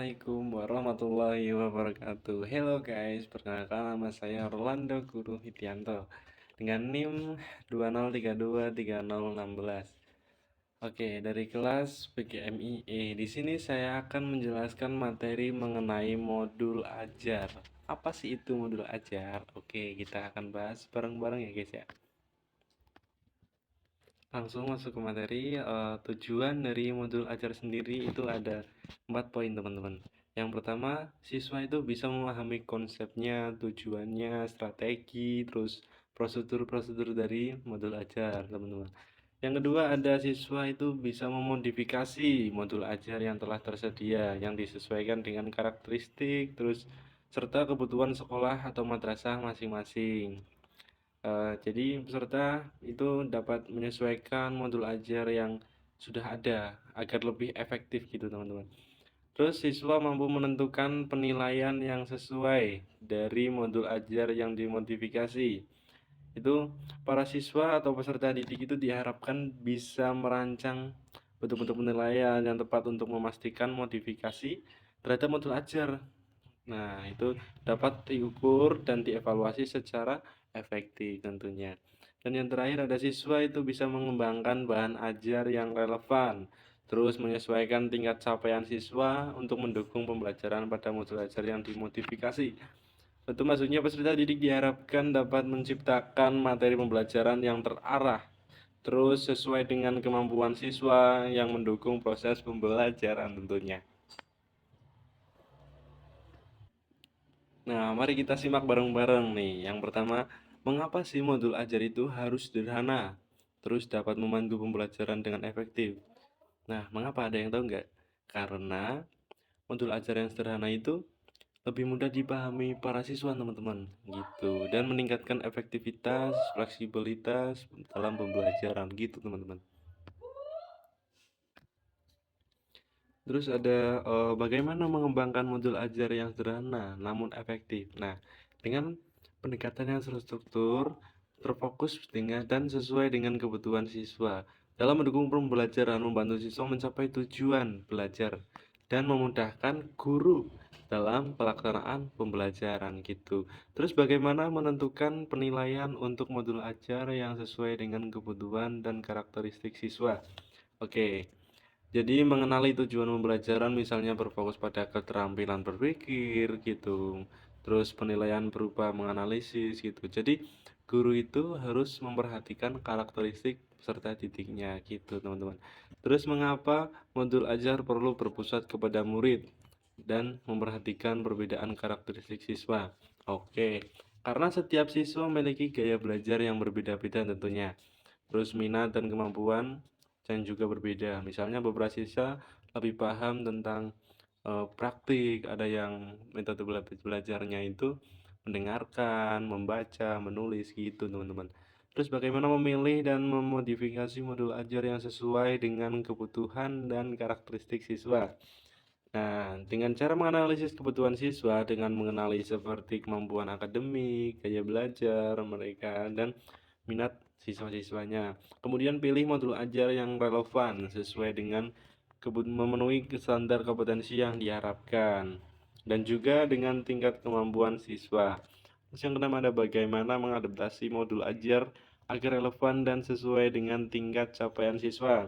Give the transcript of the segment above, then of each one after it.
Assalamualaikum warahmatullahi wabarakatuh. Hello guys, perkenalkan nama saya Rolando Guru Hitianto dengan NIM 20323016. Oke, dari kelas PGMIE. Di sini saya akan menjelaskan materi mengenai modul ajar. Apa sih itu modul ajar? Oke, kita akan bahas bareng-bareng ya guys ya. Langsung masuk ke materi. Tujuan dari modul ajar sendiri itu ada 4 poin teman-teman. Yang pertama, siswa itu bisa memahami konsepnya, tujuannya, strategi, terus prosedur-prosedur dari modul ajar teman-teman. Yang kedua, ada siswa itu bisa memodifikasi modul ajar yang telah tersedia, yang disesuaikan dengan karakteristik, terus serta kebutuhan sekolah atau madrasah masing-masing. Jadi peserta itu dapat menyesuaikan modul ajar yang sudah ada agar lebih efektif gitu teman-teman. Terus siswa mampu menentukan penilaian yang sesuai dari modul ajar yang dimodifikasi. Itu para siswa atau peserta didik itu diharapkan bisa merancang bentuk-bentuk penilaian yang tepat untuk memastikan modifikasi terhadap modul ajar. Nah, itu dapat diukur dan dievaluasi secara efektif tentunya. Dan yang terakhir ada siswa itu bisa mengembangkan bahan ajar yang relevan, terus menyesuaikan tingkat capaian siswa untuk mendukung pembelajaran pada modul ajar yang dimodifikasi. Itu maksudnya peserta didik diharapkan dapat menciptakan materi pembelajaran yang terarah, terus sesuai dengan kemampuan siswa yang mendukung proses pembelajaran tentunya. Nah, mari kita simak bareng-bareng nih. Yang pertama, mengapa sih modul ajar itu harus sederhana, terus dapat memandu pembelajaran dengan efektif? Nah, mengapa ada yang tahu nggak? Karena modul ajar yang sederhana itu lebih mudah dipahami para siswa, teman-teman, gitu, dan meningkatkan efektivitas, fleksibilitas dalam pembelajaran, gitu, teman-teman. Terus ada bagaimana mengembangkan modul ajar yang sederhana namun efektif. Nah, dengan pendekatan yang terstruktur, terfokus dengan dan sesuai dengan kebutuhan siswa dalam mendukung pembelajaran, membantu siswa mencapai tujuan belajar dan memudahkan guru dalam pelaksanaan pembelajaran gitu. Terus bagaimana menentukan penilaian untuk modul ajar yang sesuai dengan kebutuhan dan karakteristik siswa. Oke. Jadi mengenali tujuan pembelajaran misalnya berfokus pada keterampilan berpikir gitu. Terus penilaian berupa menganalisis gitu. Jadi guru itu harus memperhatikan karakteristik peserta didiknya gitu, teman-teman. Terus mengapa modul ajar perlu berpusat kepada murid dan memperhatikan perbedaan karakteristik siswa? Oke, karena setiap siswa memiliki gaya belajar yang berbeda-beda tentunya. Terus minat dan kemampuan yang juga berbeda. Misalnya beberapa siswa lebih paham tentang praktik, ada yang metode belajarnya itu mendengarkan, membaca, menulis gitu, teman-teman. Terus bagaimana memilih dan memodifikasi modul ajar yang sesuai dengan kebutuhan dan karakteristik siswa. Nah, dengan cara menganalisis kebutuhan siswa dengan mengenali seperti kemampuan akademik, gaya belajar mereka, dan minat siswa-siswanya. Kemudian pilih modul ajar yang relevan sesuai dengan memenuhi standar kompetensi yang diharapkan dan juga dengan tingkat kemampuan siswa. Terus yang kedua ada bagaimana mengadaptasi modul ajar agar relevan dan sesuai dengan tingkat capaian siswa.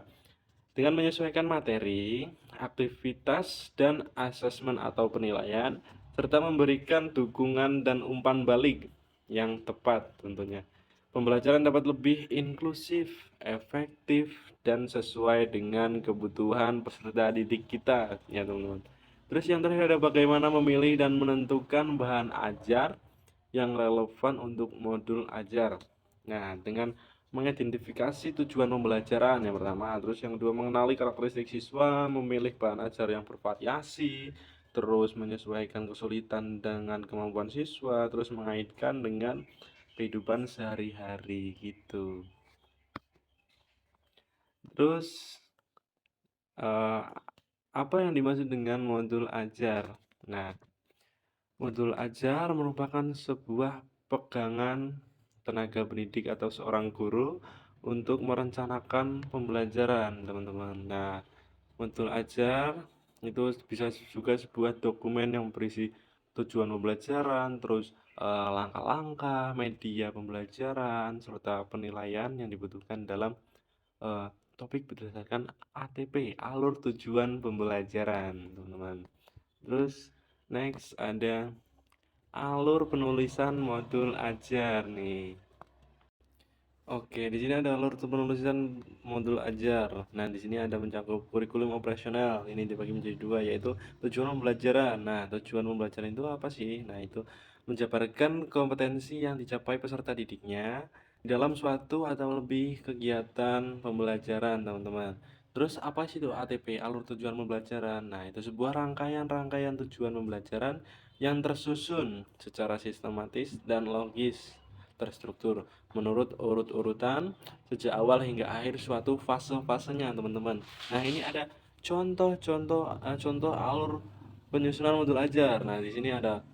Dengan menyesuaikan materi, aktivitas, dan asesmen atau penilaian, serta memberikan dukungan dan umpan balik yang tepat tentunya. Pembelajaran dapat lebih inklusif, efektif, dan sesuai dengan kebutuhan peserta didik kita, ya teman-teman. Terus yang terakhir ada bagaimana memilih dan menentukan bahan ajar yang relevan untuk modul ajar. Nah, dengan mengidentifikasi tujuan pembelajaran yang pertama, terus yang kedua mengenali karakteristik siswa, memilih bahan ajar yang bervariasi, terus menyesuaikan kesulitan dengan kemampuan siswa, terus mengaitkan dengan kehidupan sehari-hari gitu. Terus eh, apa yang dimaksud dengan modul ajar? Nah, modul ajar merupakan sebuah pegangan tenaga pendidik atau seorang guru untuk merencanakan pembelajaran, teman-teman. Nah, modul ajar Itu bisa juga sebuah dokumen yang berisi tujuan pembelajaran, terus langkah-langkah, media pembelajaran, serta penilaian yang dibutuhkan dalam eh, topik berdasarkan ATP, alur tujuan pembelajaran, teman-teman. Terus next ada alur penulisan modul ajar nih. Oke, di sini ada alur penulisan modul ajar. Nah, di sini ada mencakup kurikulum operasional. Ini dibagi menjadi dua, yaitu tujuan pembelajaran. Nah, tujuan pembelajaran itu apa sih? Nah, itu menjabarkan kompetensi yang dicapai peserta didiknya dalam suatu atau lebih kegiatan pembelajaran, teman-teman. Terus apa sih itu ATP, alur tujuan pembelajaran? Nah, itu sebuah rangkaian-rangkaian tujuan pembelajaran yang tersusun secara sistematis dan logis, terstruktur menurut urut-urutan sejak awal hingga akhir suatu fase-fasenya, teman-teman. Nah, ini ada contoh alur penyusunan modul ajar. Nah, di sini ada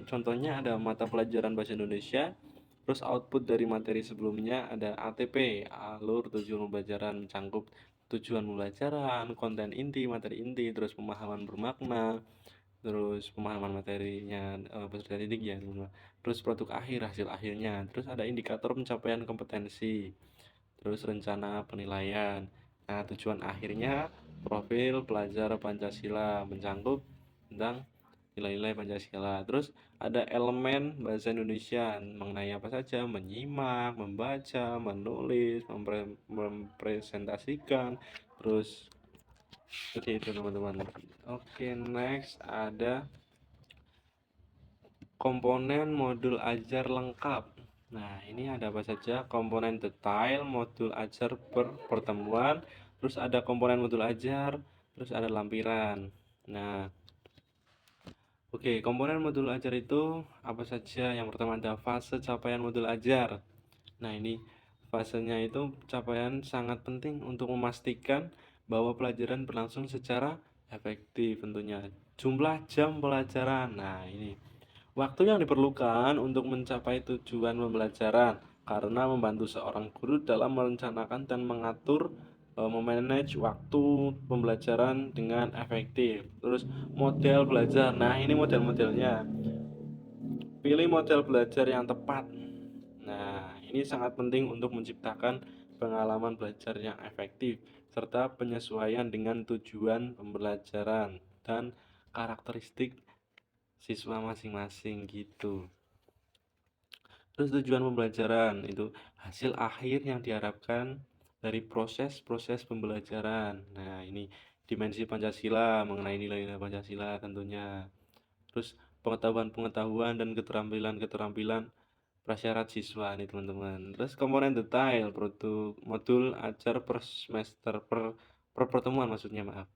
contohnya ada mata pelajaran bahasa Indonesia. Terus output dari materi sebelumnya ada ATP, alur tujuan pembelajaran, mencangkup tujuan pembelajaran, konten inti, materi inti, terus pemahaman bermakna, terus pemahaman materinya peserta didik ya, teman-teman. Terus produk akhir, hasil akhirnya, terus ada indikator pencapaian kompetensi, terus rencana penilaian. Nah, tujuan akhirnya profil pelajar Pancasila, mencangkup tentang nilai-nilai Pancasila. Terus ada elemen bahasa Indonesia mengenai apa saja: menyimak, membaca, menulis, mempresentasikan, terus seperti itu, teman-teman. Oke, next ada komponen modul ajar lengkap. Nah, ini ada apa saja? Komponen detail modul ajar per pertemuan, terus ada komponen modul ajar, terus ada lampiran. Nah, oke, komponen modul ajar itu apa saja? Yang pertama ada fase capaian modul ajar. Nah, ini fasenya itu capaian sangat penting untuk memastikan bahwa pelajaran berlangsung secara efektif tentunya. Jumlah jam pelajaran. Nah, ini waktu yang diperlukan untuk mencapai tujuan pembelajaran karena membantu seorang guru dalam merencanakan dan mengatur memanage waktu pembelajaran dengan efektif. Terus model belajar. Nah, ini model-modelnya. Pilih model belajar yang tepat. Nah, ini sangat penting untuk menciptakan pengalaman belajar yang efektif serta penyesuaian dengan tujuan pembelajaran dan karakteristik siswa masing-masing gitu. Terus tujuan pembelajaran itu hasil akhir yang diharapkan dari proses-proses pembelajaran. Nah, ini dimensi Pancasila, mengenai nilai-nilai Pancasila tentunya. Terus pengetahuan-pengetahuan dan keterampilan-keterampilan prasyarat siswa nih, teman-teman. Terus komponen detail produk modul ajar per semester per pertemuan maksudnya, maaf.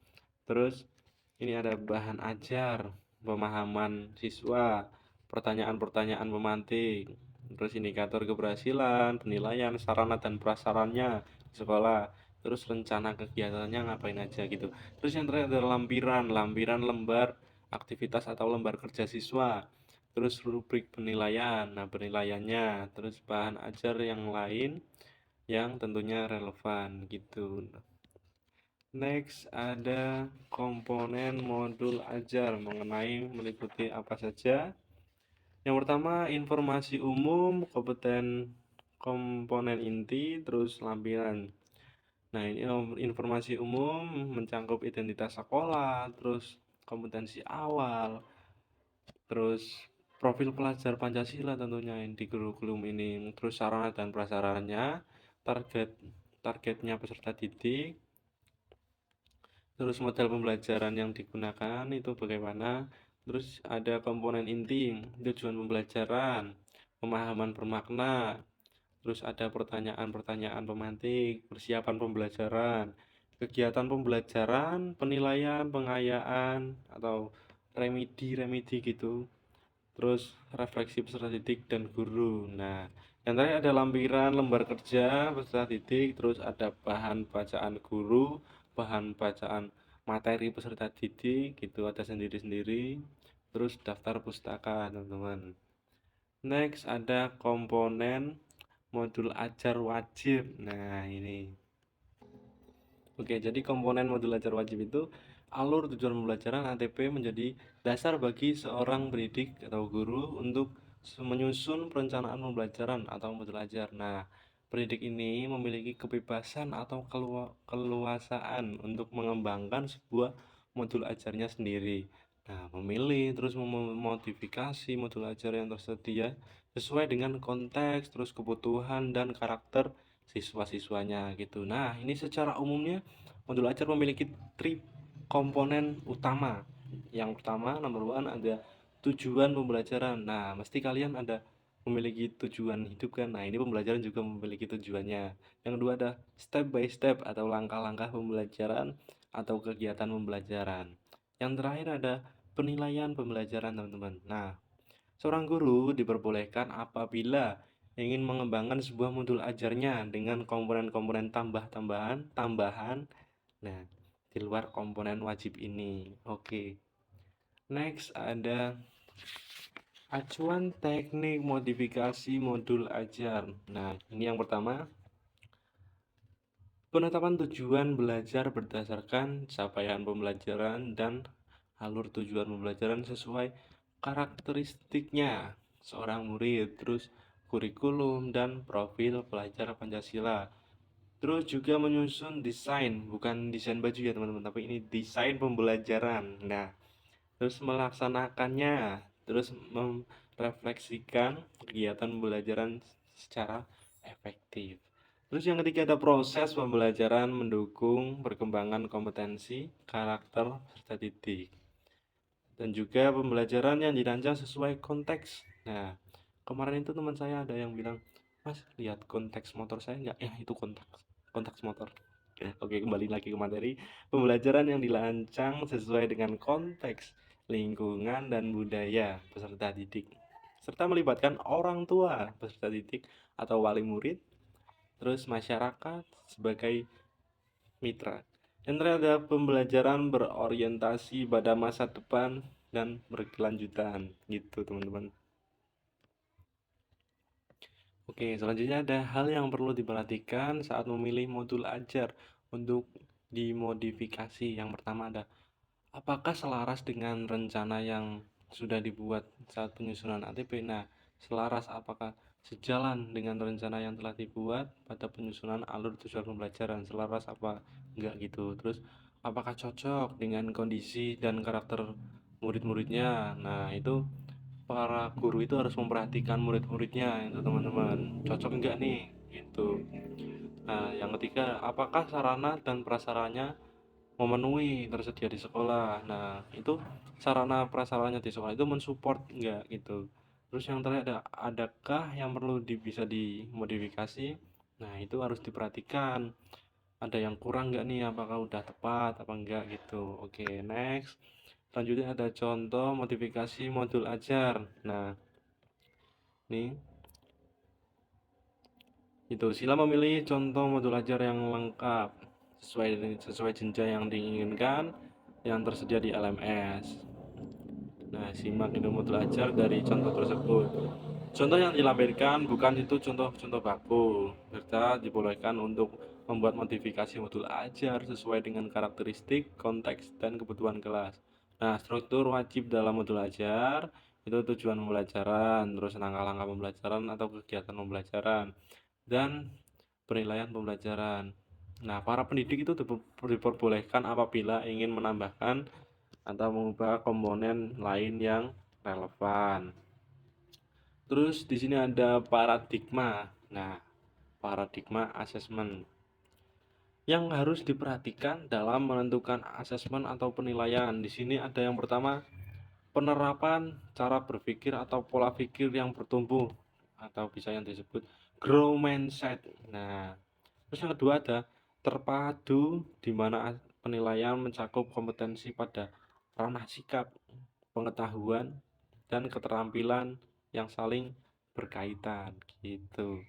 Terus ini ada bahan ajar, pemahaman siswa, pertanyaan-pertanyaan pemantik, terus indikator keberhasilan, penilaian sarana dan prasarannya di sekolah, terus rencana kegiatannya ngapain aja gitu. Terus yang terakhir ada lampiran lembar aktivitas atau lembar kerja siswa, terus rubrik penilaian, nah penilaiannya, terus bahan ajar yang lain yang tentunya relevan gitu. Next ada komponen modul ajar mengenai meliputi apa saja. Yang pertama informasi umum, komponen inti, terus lampiran. Nah, ini informasi umum mencakup identitas sekolah, terus kompetensi awal, terus profil pelajar Pancasila tentunya yang di kurikulum ini, terus sarana dan prasarannya, target targetnya peserta didik, terus model pembelajaran yang digunakan itu bagaimana, terus ada komponen inti, tujuan pembelajaran, pemahaman bermakna, terus ada pertanyaan-pertanyaan pemantik, persiapan pembelajaran, kegiatan pembelajaran, penilaian, pengayaan, atau remedi-remedi gitu, terus refleksi peserta didik dan guru. Nah, yang terakhir ada lampiran lembar kerja peserta didik, terus ada bahan bacaan guru, bahan bacaan materi peserta didik gitu, ada sendiri-sendiri, terus daftar pustaka, teman-teman. Next ada komponen modul ajar wajib. Nah, ini Oke, jadi komponen modul ajar wajib itu alur tujuan pembelajaran ATP menjadi dasar bagi seorang pendidik atau guru untuk menyusun perencanaan pembelajaran atau modul ajar. Nah, pendidik ini memiliki kebebasan atau keluasaan untuk mengembangkan sebuah modul ajarnya sendiri. Nah, memilih terus memodifikasi modul ajar yang tersedia sesuai dengan konteks, terus kebutuhan dan karakter siswa-siswanya gitu. Nah, ini secara umumnya modul ajar memiliki komponen utama. Yang pertama, nomor one, ada tujuan pembelajaran. Nah, mesti kalian ada memiliki tujuan hidup kan. Nah, ini pembelajaran juga memiliki tujuannya. Yang kedua ada step by step atau langkah-langkah pembelajaran atau kegiatan pembelajaran. Yang terakhir ada penilaian pembelajaran, teman-teman. Nah, seorang guru diperbolehkan apabila ingin mengembangkan sebuah modul ajarnya dengan komponen-komponen tambahan, nah, di luar komponen wajib ini. Oke. Next ada acuan teknik modifikasi modul ajar. Nah, ini yang pertama, penetapan tujuan belajar berdasarkan capaian pembelajaran dan alur tujuan pembelajaran sesuai karakteristiknya seorang murid, terus kurikulum dan profil pelajar Pancasila. Terus juga menyusun desain, bukan desain baju ya teman-teman, tapi ini desain pembelajaran. Nah, terus melaksanakannya, terus merefleksikan kegiatan pembelajaran secara efektif. Terus yang ketiga ada proses pembelajaran mendukung perkembangan kompetensi, karakter, serta didik. Dan juga pembelajaran yang dirancang sesuai konteks. Nah, kemarin itu teman saya ada yang bilang, Mas, lihat konteks motor saya nggak? Ya, itu konteks motor. Oke, kembali lagi ke materi. Pembelajaran yang dirancang sesuai dengan konteks, lingkungan, dan budaya peserta didik. Serta melibatkan orang tua peserta didik atau wali murid, terus masyarakat sebagai mitra. Yang terakhir ada pembelajaran berorientasi pada masa depan dan berkelanjutan gitu teman-teman. Oke, selanjutnya ada hal yang perlu diperhatikan saat memilih modul ajar untuk dimodifikasi. Yang pertama ada apakah selaras dengan rencana yang sudah dibuat saat penyusunan ATP. Nah, selaras apakah sejalan dengan rencana yang telah dibuat pada penyusunan alur tujuan pembelajaran, selaras apa enggak gitu. Terus apakah cocok dengan kondisi dan karakter murid-muridnya. Nah, itu para guru itu harus memperhatikan murid-muridnya itu teman-teman, cocok enggak nih gitu. Nah, yang ketiga, apakah sarana dan prasarannya memenuhi tersedia di sekolah. Nah, itu sarana prasarannya di sekolah itu mensupport enggak gitu. Terus yang terakhir ada adakah yang perlu bisa dimodifikasi. Nah, itu harus diperhatikan, ada yang kurang enggak nih, apakah udah tepat apa enggak gitu. Oke, next. Selanjutnya ada contoh modifikasi modul ajar. Nah, nih itu sila memilih contoh modul ajar yang lengkap sesuai jenjang yang diinginkan yang tersedia di LMS. Nah, simak itu modul ajar dari contoh tersebut. Contoh yang dilampirkan bukan itu contoh-contoh baku, serta dibolehkan untuk membuat modifikasi modul ajar sesuai dengan karakteristik, konteks, dan kebutuhan kelas. Nah, struktur wajib dalam modul ajar itu tujuan pembelajaran, terus langkah-langkah pembelajaran atau kegiatan pembelajaran, dan penilaian pembelajaran. Nah, para pendidik itu diperbolehkan apabila ingin menambahkan atau mengubah komponen lain yang relevan. Terus di sini ada paradigma. Nah, paradigma asesmen yang harus diperhatikan dalam menentukan asesmen atau penilaian. Di sini ada yang pertama, penerapan cara berpikir atau pola pikir yang bertumbuh atau bisa yang disebut grow mindset. Nah, terus yang kedua ada terpadu di mana penilaian mencakup kompetensi pada ranah sikap, pengetahuan, dan keterampilan yang saling berkaitan gitu.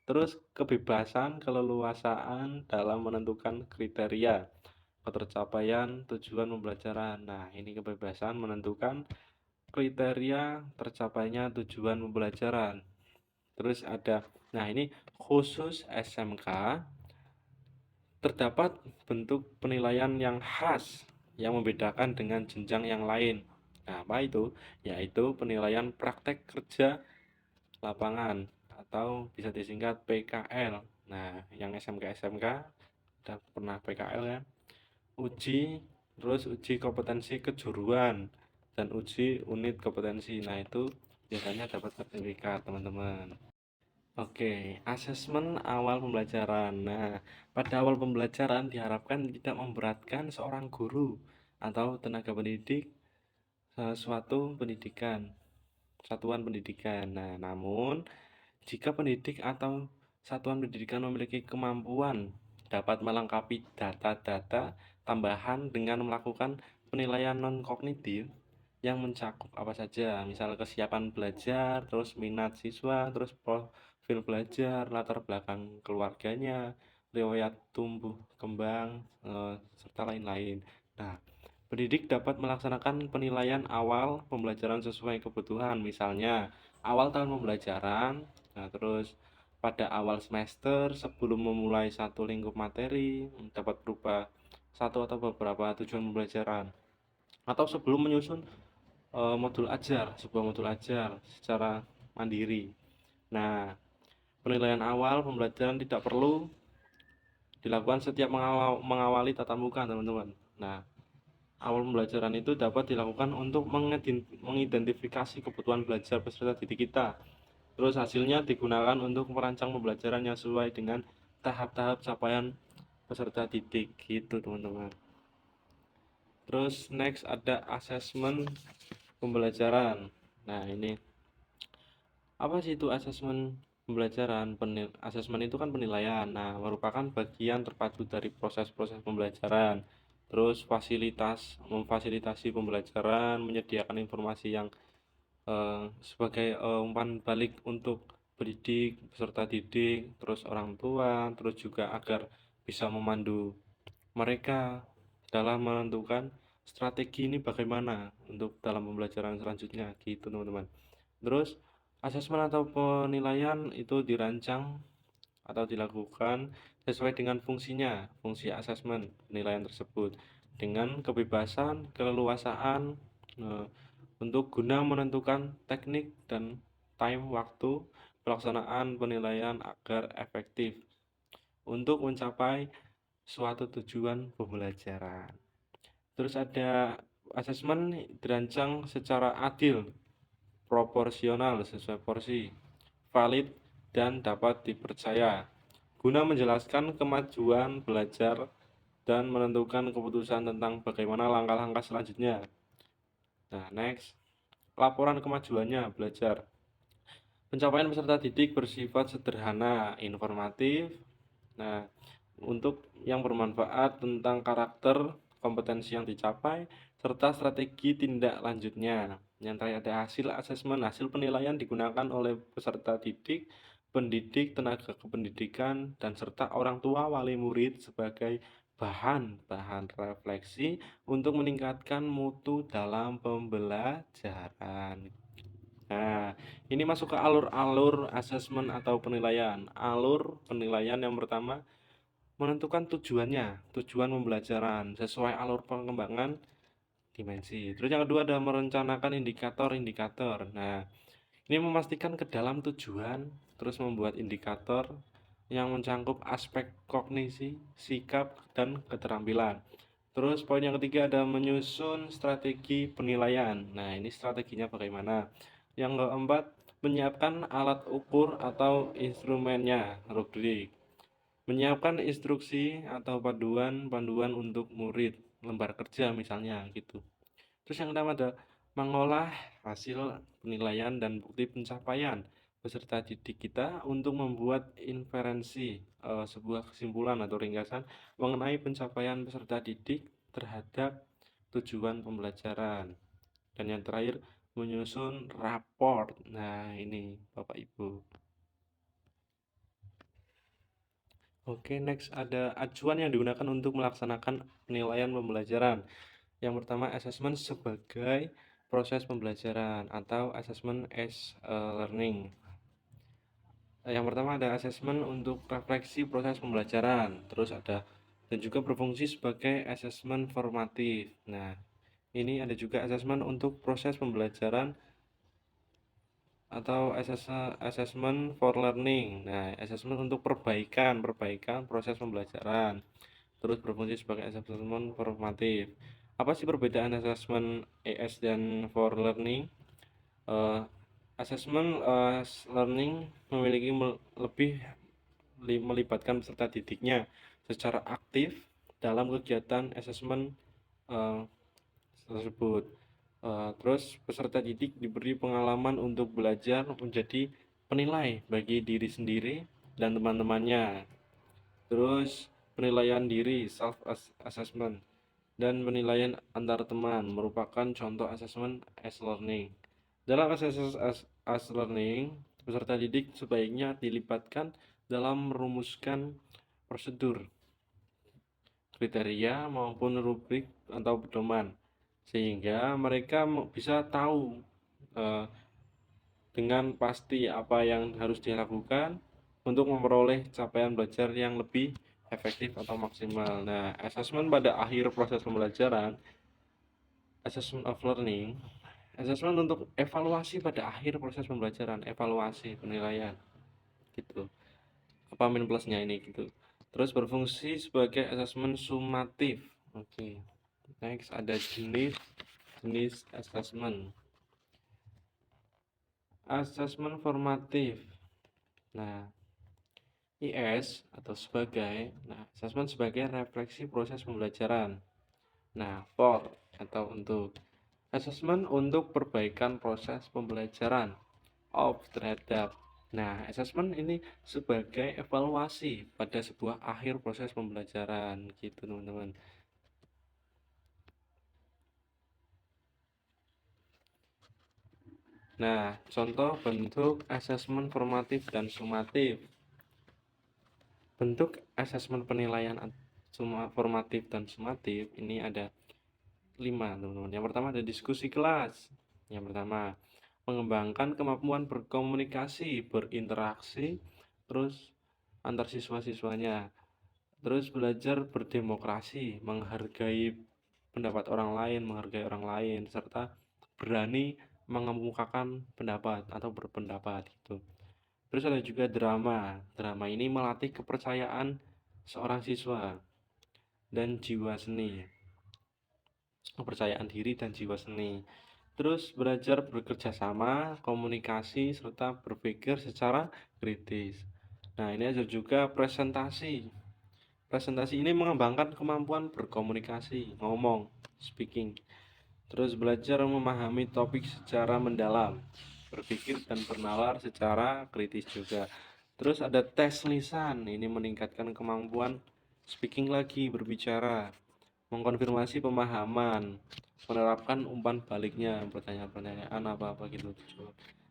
Terus kebebasan, keleluasaan dalam menentukan kriteria ketercapaian tujuan pembelajaran. Nah, ini kebebasan menentukan kriteria tercapainya tujuan pembelajaran. Terus ada, nah ini khusus SMK terdapat bentuk penilaian yang khas yang membedakan dengan jenjang yang lain. Nah, apa itu? Yaitu penilaian praktek kerja lapangan atau bisa disingkat PKL. Nah, yang SMK-SMK udah pernah PKL ya. Uji, terus uji kompetensi kejuruan dan uji unit kompetensi. Nah, itu biasanya dapat sertifikat, teman-teman. Oke, asesmen awal pembelajaran. Nah, pada awal pembelajaran diharapkan tidak memberatkan seorang guru atau tenaga pendidik suatu pendidikan, satuan pendidikan. Nah, namun jika pendidik atau satuan pendidikan memiliki kemampuan dapat melengkapi data-data tambahan dengan melakukan penilaian non-kognitif yang mencakup apa saja, misal kesiapan belajar, terus minat siswa, terus profil belajar, latar belakang keluarganya, riwayat tumbuh kembang, serta lain-lain. Nah, pendidik dapat melaksanakan penilaian awal pembelajaran sesuai kebutuhan, misalnya awal tahun pembelajaran, nah terus pada awal semester sebelum memulai satu lingkup materi dapat berupa satu atau beberapa tujuan pembelajaran atau sebelum menyusun modul ajar, sebuah modul ajar secara mandiri. Nah, penilaian awal pembelajaran tidak perlu dilakukan setiap mengawali tatap muka, teman-teman. Nah, awal pembelajaran itu dapat dilakukan untuk mengidentifikasi kebutuhan belajar peserta didik kita. Terus hasilnya digunakan untuk merancang pembelajaran yang sesuai dengan tahap-tahap capaian peserta didik gitu, teman-teman. Terus next ada asesmen pembelajaran. Nah, ini apa sih itu asesmen pembelajaran? Asesmen itu kan penilaian. Nah, merupakan bagian terpadu dari proses-proses pembelajaran. Terus memfasilitasi pembelajaran, menyediakan informasi yang sebagai umpan balik untuk pendidik, peserta didik, terus orang tua, terus juga agar bisa memandu mereka dalam menentukan strategi ini bagaimana untuk dalam pembelajaran selanjutnya gitu, teman-teman. Terus asesmen atau penilaian itu dirancang atau dilakukan sesuai dengan fungsinya, fungsi asesmen penilaian tersebut dengan kebebasan, keleluasaan eh, untuk guna menentukan teknik dan time waktu pelaksanaan penilaian agar efektif untuk mencapai suatu tujuan pembelajaran. Terus ada asesmen dirancang secara adil, proporsional sesuai porsi, valid dan dapat dipercaya guna menjelaskan kemajuan belajar dan menentukan keputusan tentang bagaimana langkah-langkah selanjutnya. Nah, next, laporan kemajuannya belajar. Pencapaian peserta didik bersifat sederhana, informatif. Nah, untuk yang bermanfaat tentang karakter, kompetensi yang dicapai, serta strategi tindak lanjutnya. Yang terakhir ada hasil asesmen, hasil penilaian digunakan oleh peserta didik, pendidik, tenaga kependidikan, dan serta orang tua wali murid sebagai bahan refleksi untuk meningkatkan mutu dalam pembelajaran. Nah, ini masuk ke alur-alur asesmen atau penilaian. Alur penilaian yang pertama menentukan tujuannya, tujuan pembelajaran sesuai alur pengembangan dimensi. Terus yang kedua ada merencanakan indikator-indikator. Nah, ini memastikan ke dalam tujuan, terus membuat indikator yang mencangkup aspek kognisi, sikap, dan keterampilan. Terus poin yang ketiga ada menyusun strategi penilaian. Nah, ini strateginya bagaimana? Yang keempat, menyiapkan alat ukur atau instrumennya, rubrik. Menyiapkan instruksi atau panduan untuk murid, lembar kerja misalnya gitu. Terus yang pertama ada mengolah hasil penilaian dan bukti pencapaian peserta didik kita untuk membuat inferensi, sebuah kesimpulan atau ringkasan mengenai pencapaian peserta didik terhadap tujuan pembelajaran. Dan yang terakhir menyusun raport. Nah, ini Bapak Ibu. Oke, next ada acuan yang digunakan untuk melaksanakan penilaian pembelajaran. Yang pertama, asesmen sebagai proses pembelajaran atau assessment as learning. Yang pertama ada asesmen untuk refleksi proses pembelajaran. Terus ada dan juga berfungsi sebagai asesmen formatif. Nah, ini ada juga asesmen untuk proses pembelajaran atau assessment for learning. Nah, assessment untuk perbaikan proses pembelajaran. Terus berfungsi sebagai assessment formatif. Apa sih perbedaan assessment ES dan for learning? Eh, assessment learning memiliki lebih melibatkan peserta didiknya secara aktif dalam kegiatan assessment eh, tersebut. Terus peserta didik diberi pengalaman untuk belajar menjadi penilai bagi diri sendiri dan teman-temannya. Terus penilaian diri self assessment dan penilaian antar teman merupakan contoh assessment as learning. Dalam assessment as learning, peserta didik sebaiknya dilibatkan dalam merumuskan prosedur, kriteria maupun rubrik atau pedoman sehingga mereka bisa tahu eh, dengan pasti apa yang harus dilakukan untuk memperoleh capaian belajar yang lebih efektif atau maksimal. Nah, assessment pada akhir proses pembelajaran, assessment of learning, assessment untuk evaluasi pada akhir proses pembelajaran, evaluasi penilaian gitu. Apa min plusnya ini gitu. Terus berfungsi sebagai assessment sumatif. Oke. Next ada jenis assessment. Assessment formatif. Nah, IS atau assessment sebagai refleksi proses pembelajaran. Nah, for atau untuk assessment untuk perbaikan proses pembelajaran of terhadap. Nah, assessment ini sebagai evaluasi pada sebuah akhir proses pembelajaran gitu, teman-teman. Nah, contoh bentuk assessment formatif dan sumatif. Bentuk asesmen penilaian formatif dan sumatif ini ada 5, teman-teman. Yang pertama ada diskusi kelas. Yang pertama, mengembangkan kemampuan berkomunikasi, berinteraksi, terus antar siswa-siswanya. Terus belajar berdemokrasi, menghargai pendapat orang lain, menghargai orang lain, serta berani mengemukakan pendapat atau berpendapat gitu. Terus ada juga drama. Drama ini melatih kepercayaan seorang siswa dan jiwa seni. Kepercayaan diri dan jiwa seni. Terus belajar bekerja sama, komunikasi, serta berpikir secara kritis. Nah, ini ada juga presentasi. Presentasi ini mengembangkan kemampuan berkomunikasi, ngomong, speaking. Terus belajar memahami topik secara mendalam, berpikir dan bernalar secara kritis juga. Terus ada tes lisan, ini meningkatkan kemampuan speaking lagi, berbicara, mengkonfirmasi pemahaman, menerapkan umpan baliknya, pertanyaan-pertanyaan apa-apa gitu.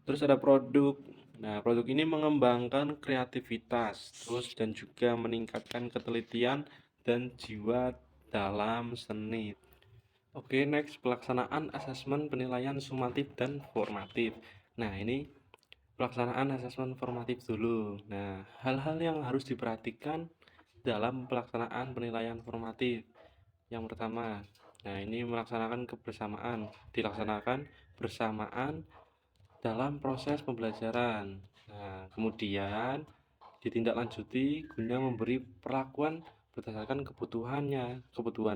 Terus ada produk. Nah, produk ini mengembangkan kreativitas, terus dan juga meningkatkan ketelitian dan jiwa dalam seni. Oke, next pelaksanaan asesmen penilaian sumatif dan formatif. Nah, ini pelaksanaan asesmen formatif dulu. Nah, hal-hal yang harus diperhatikan dalam pelaksanaan penilaian formatif. Yang pertama, nah ini dilaksanakan bersamaan dalam proses pembelajaran. Nah, kemudian ditindaklanjuti guna memberi perlakuan berdasarkan kebutuhan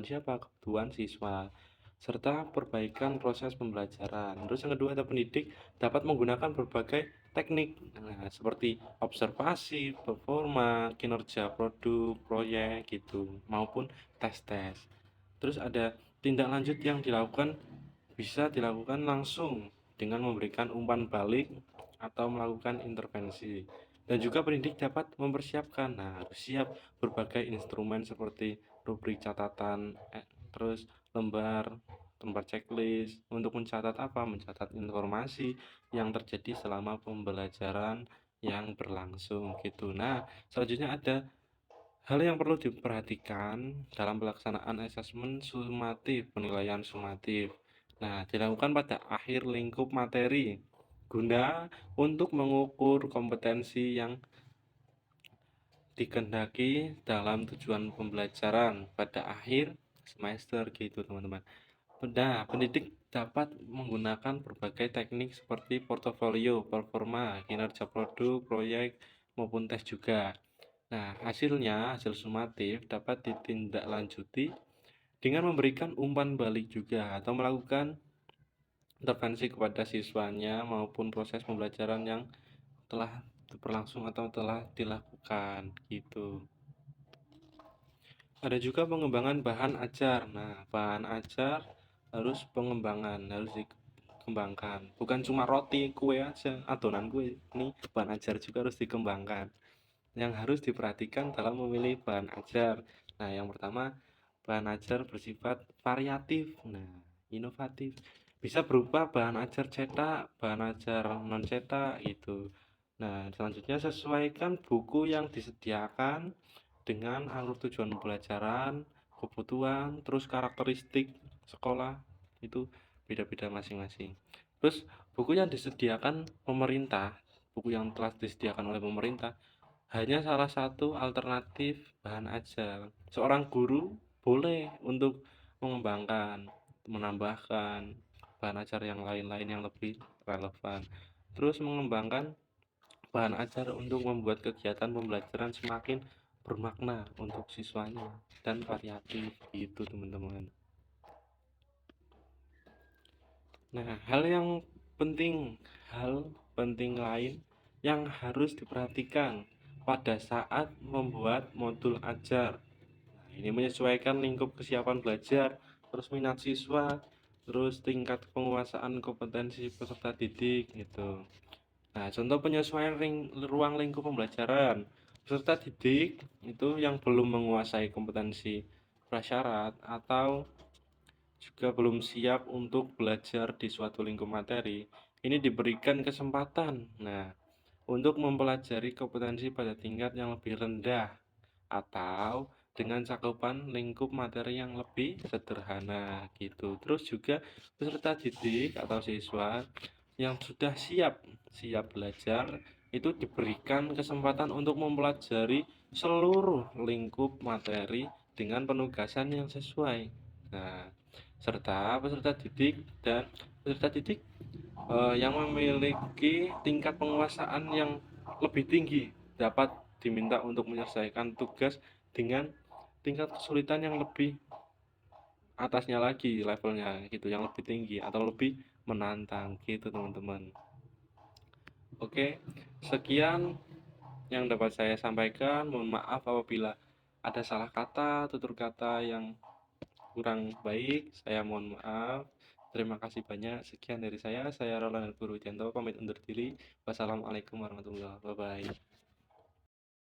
siapa? Kebutuhan siswa, serta perbaikan proses pembelajaran. Terus yang kedua ada pendidik dapat menggunakan berbagai teknik, nah, seperti observasi, performa, kinerja produk, proyek gitu, maupun tes-tes. Terus ada tindak lanjut yang bisa dilakukan langsung dengan memberikan umpan balik atau melakukan intervensi. Dan juga pendidik dapat mempersiapkan, nah harus siap berbagai instrumen seperti rubrik catatan, terus lembar lembar checklist untuk mencatat apa? Mencatat informasi yang terjadi selama pembelajaran yang berlangsung gitu. Nah, selanjutnya ada hal yang perlu diperhatikan dalam pelaksanaan asesmen sumatif, penilaian sumatif. Nah, dilakukan pada akhir lingkup materi guna untuk mengukur kompetensi yang dikehendaki dalam tujuan pembelajaran pada akhir semester gitu teman-teman. Nah, pendidik dapat menggunakan berbagai teknik seperti portofolio, performa, kinerja produk, proyek, maupun tes juga. Nah, hasil sumatif dapat ditindaklanjuti dengan memberikan umpan balik juga atau melakukan intervensi kepada siswanya maupun proses pembelajaran yang telah berlangsung atau telah dilakukan gitu. Ada juga pengembangan bahan ajar. Nah, bahan ajar harus harus dikembangkan. Bukan cuma roti, kue aja, adonan kue. Ini bahan ajar juga harus dikembangkan. Yang harus diperhatikan dalam memilih bahan ajar. Nah, yang pertama, bahan ajar bersifat variatif. Nah, inovatif. Bisa berupa bahan ajar cetak, bahan ajar non cetak gitu. Nah, selanjutnya sesuaikan buku yang disediakan dengan alur tujuan pembelajaran, kebutuhan, terus karakteristik sekolah itu beda-beda masing-masing. Terus buku yang disediakan pemerintah, buku yang telah disediakan oleh pemerintah hanya salah satu alternatif bahan ajar. Seorang guru boleh untuk mengembangkan, menambahkan bahan ajar yang lain-lain yang lebih relevan. Terus mengembangkan bahan ajar untuk membuat kegiatan pembelajaran semakin bermakna untuk siswanya dan variatif gitu teman-teman. Nah, hal penting lain yang harus diperhatikan pada saat membuat modul ajar. Nah, ini menyesuaikan lingkup kesiapan belajar, terus minat siswa, terus tingkat penguasaan kompetensi peserta didik gitu. Nah, contoh penyesuaian ruang lingkup pembelajaran. Peserta didik itu yang belum menguasai kompetensi prasyarat atau juga belum siap untuk belajar di suatu lingkup materi, ini diberikan kesempatan. Nah, untuk mempelajari kompetensi pada tingkat yang lebih rendah atau dengan cakupan lingkup materi yang lebih sederhana gitu. Terus juga peserta didik atau siswa yang sudah siap belajar itu diberikan kesempatan untuk mempelajari seluruh lingkup materi dengan penugasan yang sesuai. Nah, serta peserta didik yang memiliki tingkat penguasaan yang lebih tinggi dapat diminta untuk menyelesaikan tugas dengan tingkat kesulitan yang lebih atasnya lagi levelnya gitu, yang lebih tinggi atau lebih menantang gitu teman-teman. Oke, sekian yang dapat saya sampaikan. Mohon maaf apabila ada salah kata, tutur kata yang kurang baik. Saya mohon maaf. Terima kasih banyak. Sekian dari saya Roland Purwijanto pamit undur diri. Wassalamualaikum warahmatullahi wabarakatuh. Bye bye.